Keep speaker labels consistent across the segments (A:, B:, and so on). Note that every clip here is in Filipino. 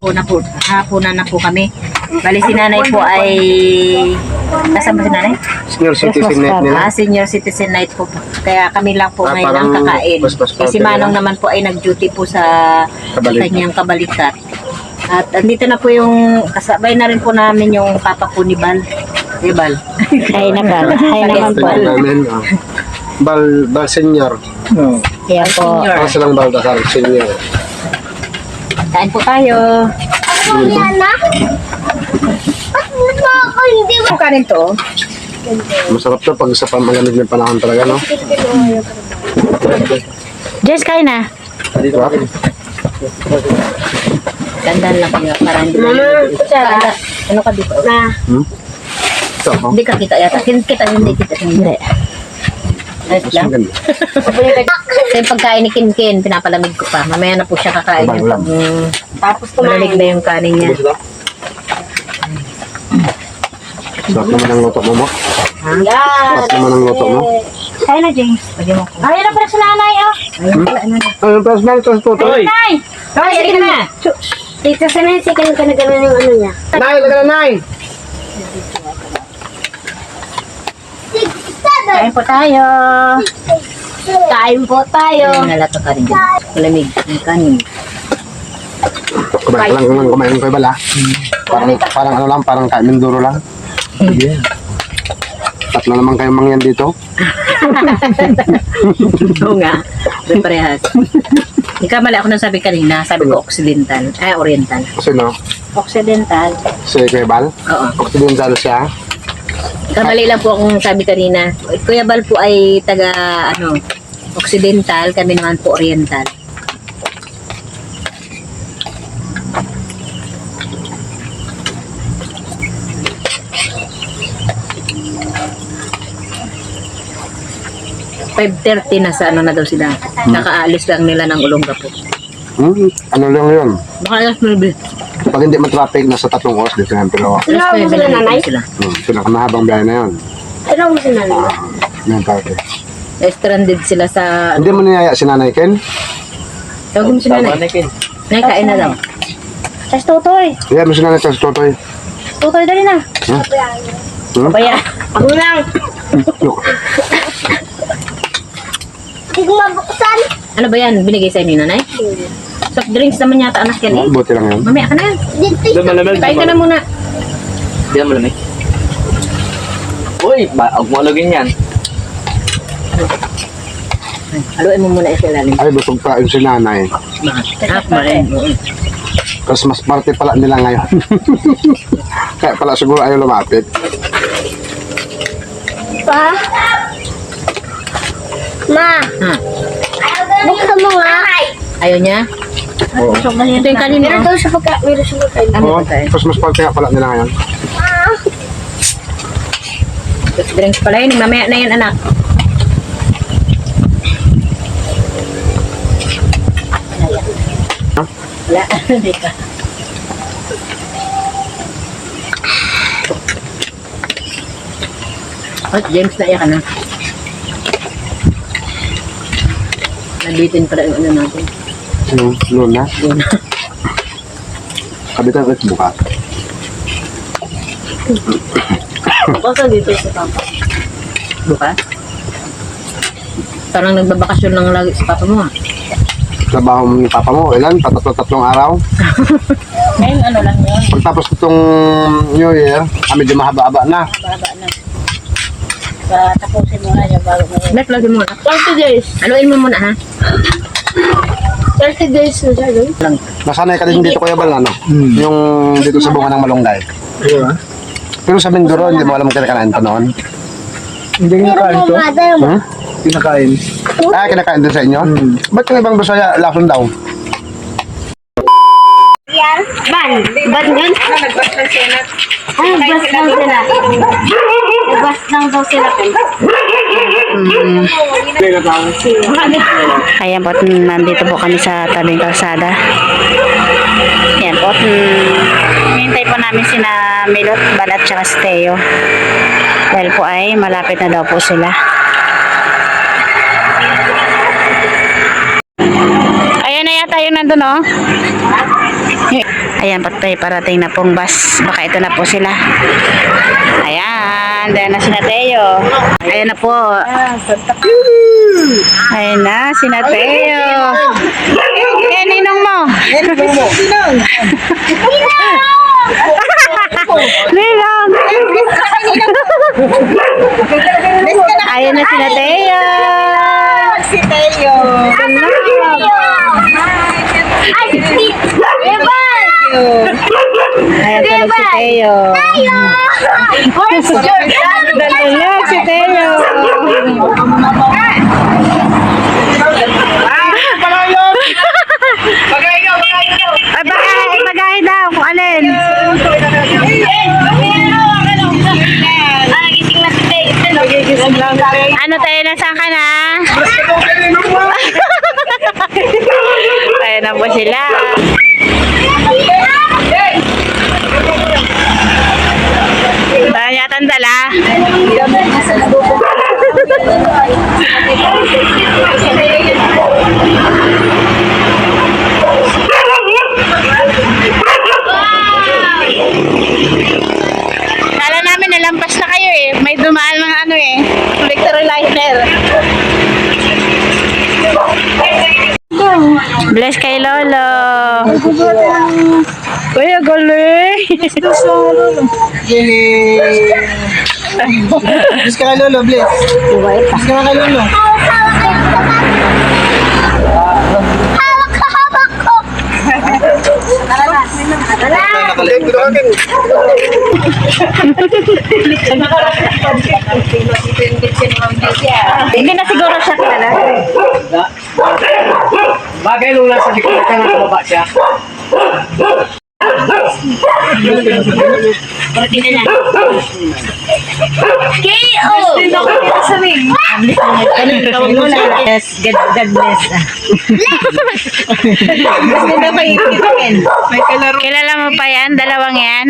A: Hapunan na po kami. Bali si nanay po ay kasama si nanay?
B: Senior citizen night nila.
A: Senior citizen night po. Kaya kami lang po ngayon ang
B: parang
A: kakain. Si Manong naman po ay nag-duty po sa kanyang kabalikat. At andito na po yung kasabay na rin po namin yung papa po ni Bal. Bal.
C: Ay na Bal. Ay naman po.
B: Bal senior.
C: Kaya po.
B: Ako silang Baldassar senior.
A: Kain po tayo.
D: Hindi
A: Ang kanin to.
B: Masarap to pag sa pamalamig ng panahon talaga, no?
C: Jess, kain na.
B: Diba?
A: Dandan lang kayo para hindi ano ka dito?
B: Ito, oh.
A: Hindi ka kita yata. Hindi kita.
C: Hindi.
A: Ayos
B: Mas
A: lang.
B: maganda.
A: Sa yung pagkain ni Kinkin, pinapalamig ko pa. Mamaya na po siya kakain.
B: Ulam.
A: Tapos malalig na yung kanin niya.
B: Sarap naman ang luto mo, mo. Sarap naman ang luto mo.
C: Kain na, James.
A: Lagyan mo ko.
C: Ayun na pala sa nanay, oh.
B: Ayun, plus man, plus tutoy.
C: Nay!
A: Ay, sige na.
C: Dito sa nanay, sige na gano'n yung ano niya.
B: Nay, laga na, Nay!
C: Kain po tayo. Kain po tayo.
A: Nalato ka rin dyan. Malamig yung kanin.
B: Kumain ka lang kumain ko ibala. Parang ano lang, parang kain Mindoro lang. Tatlo naman kayong mangyan dito.
A: Oo nga. Doon parehas. Hindi ka mali ako nang sabi kanina. Sabi ko Occidental. Oriental.
B: Kasi no,
A: Occidental.
B: si Kuya Bal,
A: Oo.
B: Occidental siya.
A: Kamali lang po akong sabi kanina. Kuya Bal po ay taga Occidental. Kami naman po Oriental. $5:30 na sa ano na daw sila. Nakaalis lang nila ng Olongapo.
B: Ano lang yun?
A: Baka alas 9.
B: Pag hindi matraffic, nasa 3 oras dito yan. Pero
A: Alas 9 na nanay sila.
B: pinakamahabang biyahe na yun.
C: Ano mo si nanay?
B: Yan parte.
A: Stranded sila sa...
B: Hindi mo niyaya si Nanay Ken?
A: Tawagin mo si nanay. Nay, kain na daw.
C: Tapos tutoy.
B: Kaya mo si Nanay sa Totoy.
C: Tutoy, dali na.
A: Kaya,
C: Ako lang. Hindi ko mabuksan.
A: ano ba yan? Binigay sa inyo, nanay? Soft drinks naman yata anak yan eh.
B: Buti lang yun.
A: Mamaya ka na yan. Kain ka na muna.
E: Hindi na malamig. Uy, huwag mo alagin yan.
A: Haluin mo muna yung ilalim.
B: Ay, busog pa yun si Nanay.
A: Half ba rin?
B: Tapos mas parte pala nila ngayon. Kaya pala siguro ayaw lumapit.
C: Pa? Ma,
A: Ha?
C: buksan mo nga.
A: Ayaw niya?
B: Oo.
A: Ito yung kanin mo.
C: Meron daw siya meron siya pagkain.
A: Ano
B: Oo,
A: ba tayo?
B: tapos mas parte nga pala nila ngayon.
A: Soft drinks pala yun. Mamaya na yan, anak. Wala. Hindi ka. Oh, James, naiyak ka na. Nabitin pala yung ano natin.
B: Noon na.
A: Yun.
B: Kabitan ulit bukas.
A: Basta dito sa papa. Bukas? Parang nagbabakasyon lang lagi si papa mo ah.
B: Trabaho ni Papa mo, ilan? Tatlong araw.
A: Ngayon ano lang yun.
B: Pagtapos itong New Year, medyo mahaba-haba na.
A: Baba na.
C: Tapusin mo na niya bago mo.
A: Net, lagi mo na.
C: 30 days.
A: Haluin mo muna ha.
C: 30 days na siya doon.
A: Lang.
B: Nasanay ka din dito, Kuya Bal, ano? Yung dito sa bunga ng malunggay. Pero sa Mindoro, hindi mo alam kinakain pa noon.
F: Hindi kinakain to?
B: Hmm?
F: Kinakain.
B: Ah, kinakain din sa inyo? Ba't yung ibang Bisaya, lason daw?
C: Ban yun? Ay, bas lang sila. Bas lang daw sila. Ayan po, nandito po kami sa tabing kalsada. Ayan po, hintay po namin sina Milot, Balat, tsaka si Teo. Dahil po ay malapit na daw po sila. Ayan na yata yung nandun, oh. Ayan, patay parating na pong bus. Baka ito na po sila. Ayan, dahil na si Teo. Ayan na po. Ayan na, si Teo. Eh, ninong mo. Ninong. Ayan na si Teo.
A: Si Teo.
C: Ayan tulog si Teo. Tulog si Teo. Ay, bagay daw kung alin. Ano tayo, nasaan ka na? Ayan na po sila. Saan yata ang dala? Kala namin nalampas na kayo eh. May dumaan mga ano eh. Collector liner. Bless kay Lolo. Kuya, galing.
F: Bless ka kay Lolo, bless. Bless ka kay Lolo.
A: Hindi na siguro siya kilala.
F: Bagay nung nasa likod ka na baba siya.
A: Yes, God bless.
C: Kilala mo pa yan? Dalawang yan?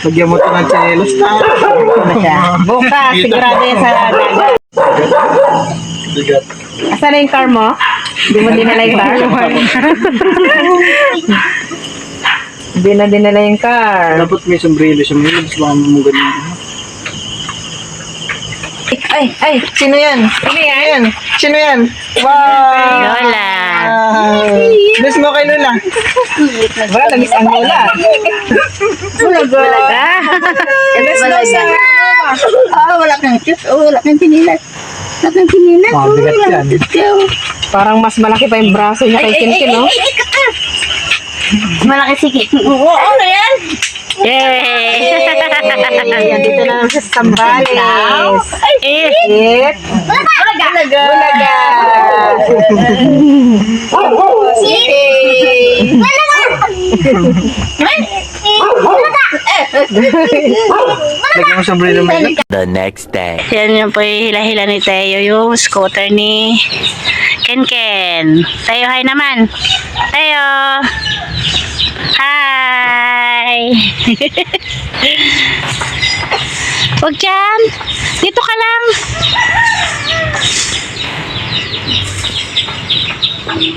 F: Lagyan mo ito ng chinelos.
A: Bukas, sigurado yan sa dagat.
F: Bigat.
A: Asan na yung car mo? Hindi mo dinala yung car? Hindi na dinala yung car.
F: Dapat may sombrero siya. May labas baka mamugad mo.
A: Ay, sino yan? Sino yan? Sino yan? Wow!
C: Lola.
F: Bless mo kay Lola.
A: Wala, namiss ang Lola. Bulaga.
F: Bless mo sa...
A: Wala kang chips. Wala kang pinilat. Wala kang pinilat.
F: Bigat yan.
A: Parang mas malaki pa yung braso niya kay Kinkin, no? Malaki sige. Oo, ano yan?
C: Yay!
A: Dito na lang sa Sambales. It. Bulaga. Bulaga.
F: Lagyan mo sombrero mo.
E: The next day.
C: Yan yung po yung hila-hila ni Teo, yung scooter ni Ken. Teo, hi naman. Teo. Hi. Huwag dyan. Dito ka lang.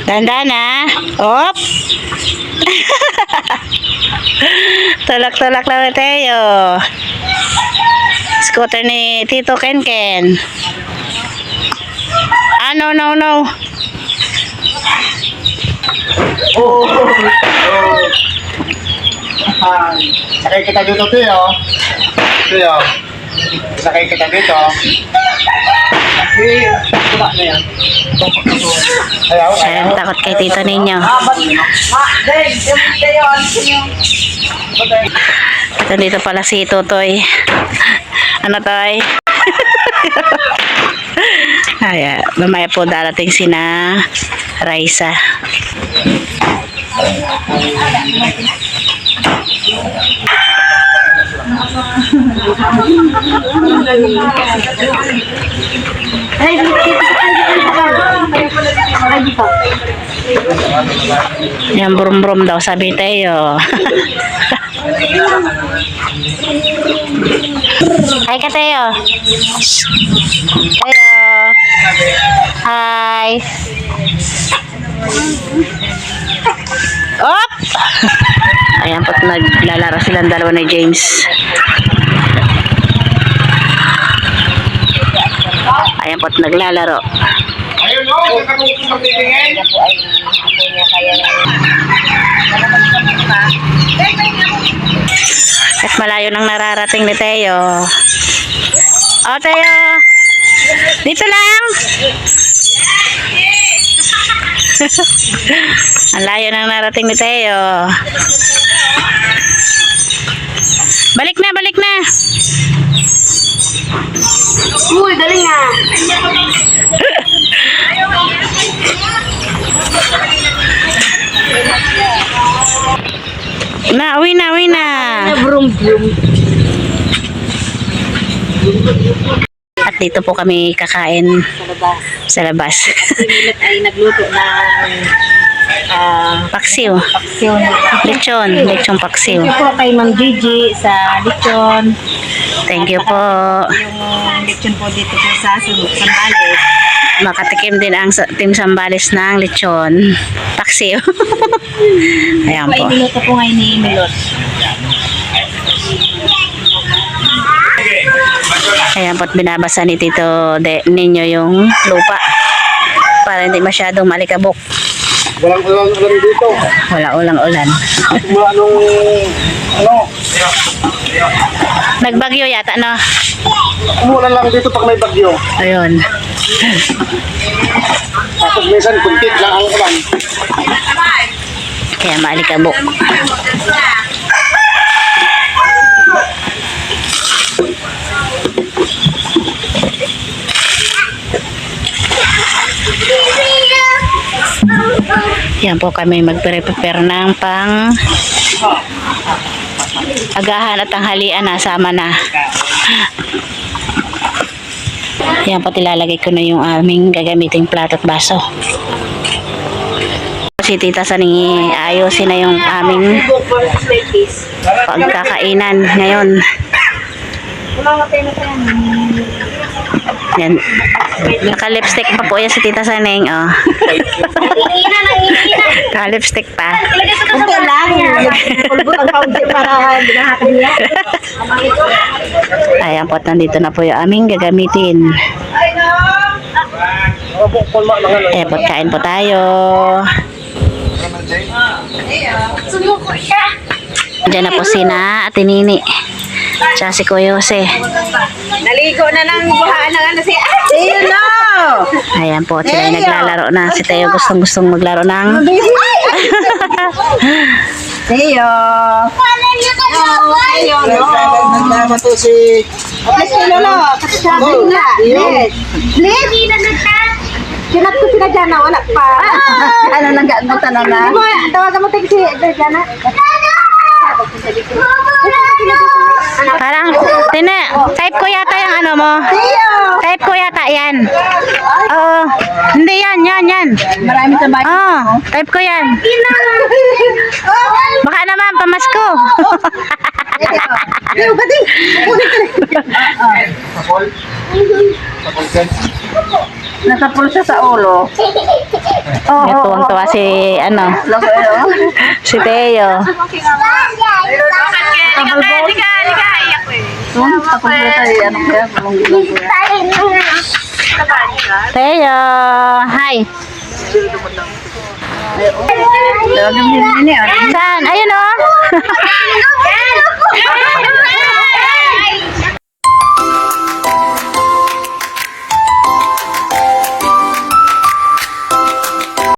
C: Dandan ah. Op. Tulak-tulak lang ni Teo. Scooter ni Tito Ken. Ah, no.
B: Sakay kita dito, Teo. Teo. Sakay kita dito. Ayaw.
C: Ayun, takot kay Tito ninyo. At nandito pala si Tutoy. Ano, Toy? Ay, mamaya po darating sina Raisa. Yan, brum-brum daw, sabi tayo. Hi ka, Teo. Teo. Hi. Op! Ayan po't naglalaro silang dalawa ni James. Ayan po't naglalaro. At malayo nang nararating ni Teo. O, Teo! Dito lang! Ang layo nang narating ni Teo. Balik na, balik na!
A: Uy, galing nga.
C: Na, uwi na, uwi na!
A: Brum, brum.
C: At dito po kami kakain
A: Sa labas.
C: sa labas.
A: Si Milot ay nagluto ng
C: Paksiw.
A: paksiw na.
C: Lechon. Lechon paksiw.
A: Thank you po kay Ma'am Gigi sa lechon.
C: Thank you po.
A: Yung lechon po dito po sa Sambales.
C: Makatikim din ang Team Sambales ng lechon. Paksiw. Ayan
A: Ay,
C: po.
A: niluto po ngayon ni Milot.
C: Ayan po't binabasa ni Tito ninyo yung lupa. Para hindi masyadong malikabok.
B: Walang ulan dito.
C: Wala ulang ulan.
B: Mula nung,
C: Nagbagyo yata, no?
B: umulan lang dito pag may bagyo.
C: Ayun.
B: Tapos minsan, kuntit lang ang ulan.
C: Kaya malikabok. Yan po kami magpre-prepare ng pang agahan at tanghalian na, sama na. Yan po, ilalagay ko na yung aming gagamiting plato at baso. Si Tita Sani ayusin na yung aming pagkakainan ngayon. Yan. Naka-lipstick pa po yan si Tita Saneng. Oh. Naka-lipstick pa.
A: Kunti lang. Kulbot ang kaunti para binahakan niya.
C: Ayan po, nandito na po yung aming gagamitin. Ayan po, kain po tayo. Diyan na po sina Ate Nini. Tsaka si Kuya Jose.
A: Naligo na ng buhaan ng ano si Teo no!
C: Ayan po, sila ay naglalaro na. Si Teo gustong maglaro ng...
A: Teo! Teo no!
F: Nagtama to si...
A: Please kay Lolo! Sabi nga! Please! Please! Kinat ko sila Jana, wala pa. Ano nang gaangutan na na? Tawagan mo tayo si Jana.
C: Parang, type ko yata yung ano mo. Type ko yata yan. Oo. Hindi yan.
A: Marami sa bahay.
C: Oo, type ko yan. Baka naman, pamasko.
A: Teo, pati! Nasapul siya sa ulo.
C: May tuwang-tuwa si, ano, si Teo. Teo, hi. Saan? Ayun, oh.